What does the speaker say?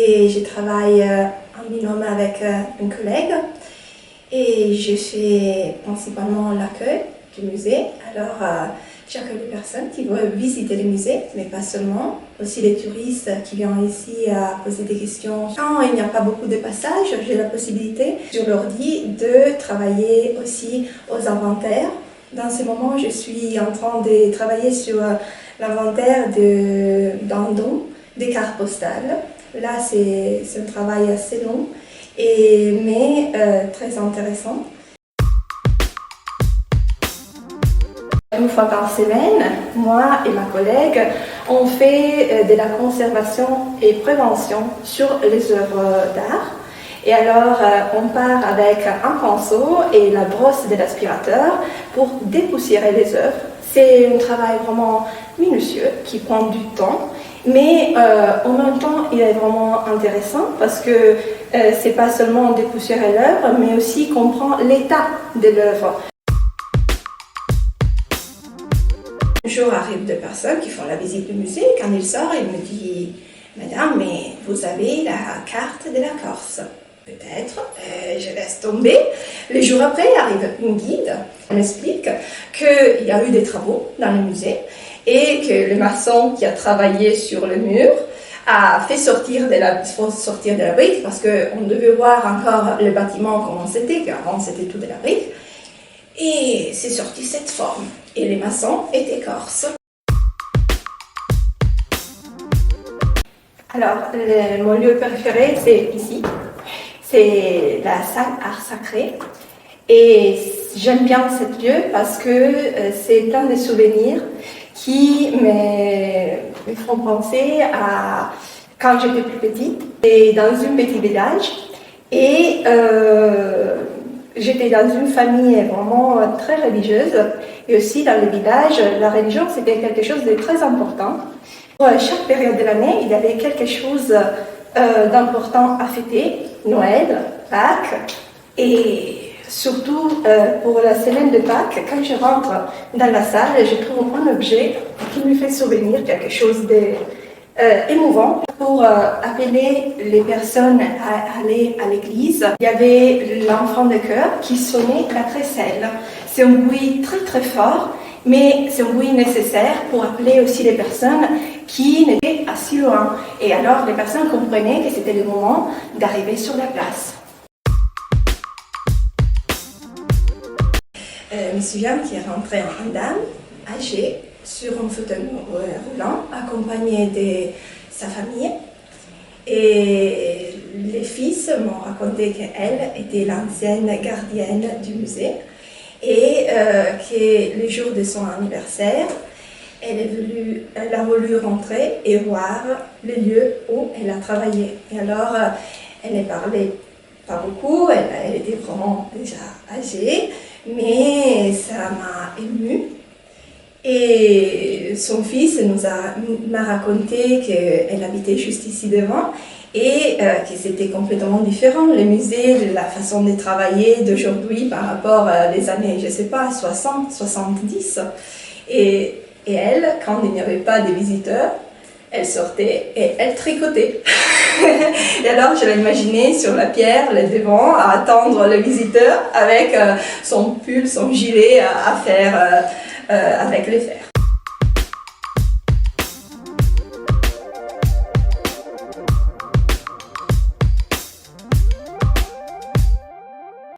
et je travaille en binôme avec une collègue et je fais principalement l'accueil du musée. Alors, j'accueille les personnes qui veulent visiter le musée, mais pas seulement, aussi les touristes qui viennent ici à poser des questions. Quand il n'y a pas beaucoup de passages, j'ai la possibilité sur l'ordi de travailler aussi aux inventaires. Dans ce moment, je suis en train de travailler sur l'inventaire d'un don des cartes postales. Là, c'est un travail assez long, mais très intéressant. Une fois par semaine, moi et ma collègue, on fait de la conservation et prévention sur les œuvres d'art. Et alors, on part avec un pinceau et la brosse de l'aspirateur pour dépoussiérer les œuvres. C'est un travail vraiment minutieux qui prend du temps, mais en même temps, il est vraiment intéressant parce que c'est pas seulement dépoussiérer l'œuvre, mais aussi comprendre l'état de l'œuvre. Un jour arrivent des personnes qui font la visite du musée. Quand ils sortent, ils me disent « Madame, mais vous avez la carte de la Corse ?» Peut-être, je laisse tomber. Le jour après, arrive une guide. Elle m'explique qu'il y a eu des travaux dans le musée et que le maçon qui a travaillé sur le mur a fait sortir de la brique parce qu'on devait voir encore le bâtiment comment c'était, qu'avant c'était tout de la brique. Et c'est sorti cette forme. Et les maçons étaient corses. Alors, mon lieu préféré, c'est ici. C'est la salle Art Sacré. Et j'aime bien ce lieu parce que c'est plein de souvenirs qui me font penser à quand j'étais plus petite. J'étais dans un petit village et j'étais dans une famille vraiment très religieuse. Et aussi dans le village, la religion c'était quelque chose de très important. Pour chaque période de l'année, il y avait quelque chose d'important à fêter. Noël, Pâques et surtout pour la semaine de Pâques, quand je rentre dans la salle, je trouve un objet qui me fait souvenir quelque chose d'émouvant. Pour appeler les personnes à aller à l'église, il y avait l'enfant de chœur qui sonnait la crécelle. C'est un bruit très très fort, mais c'est un bruit nécessaire pour appeler aussi les personnes qui n'étaient pas si loin. Et alors les personnes comprenaient que c'était le moment d'arriver sur la place. Je me souviens qu'il est rentré une dame âgée sur un fauteuil roulant, accompagnée de sa famille. Et les fils m'ont raconté qu'elle était l'ancienne gardienne du musée et que le jour de son anniversaire, elle a voulu rentrer et voir le lieu où elle a travaillé. Et alors, elle ne parlait pas beaucoup, elle était vraiment déjà âgée, mais ça m'a émue. Et son fils m'a raconté qu'elle habitait juste ici devant et que c'était complètement différent, le musée, la façon de travailler d'aujourd'hui par rapport aux années, je ne sais pas, 60, 70. Et elle, quand il n'y avait pas de visiteurs, elle sortait et elle tricotait. Et alors je l'imaginais sur la pierre, le devant, à attendre le visiteur avec son pull, son gilet à faire avec les fers.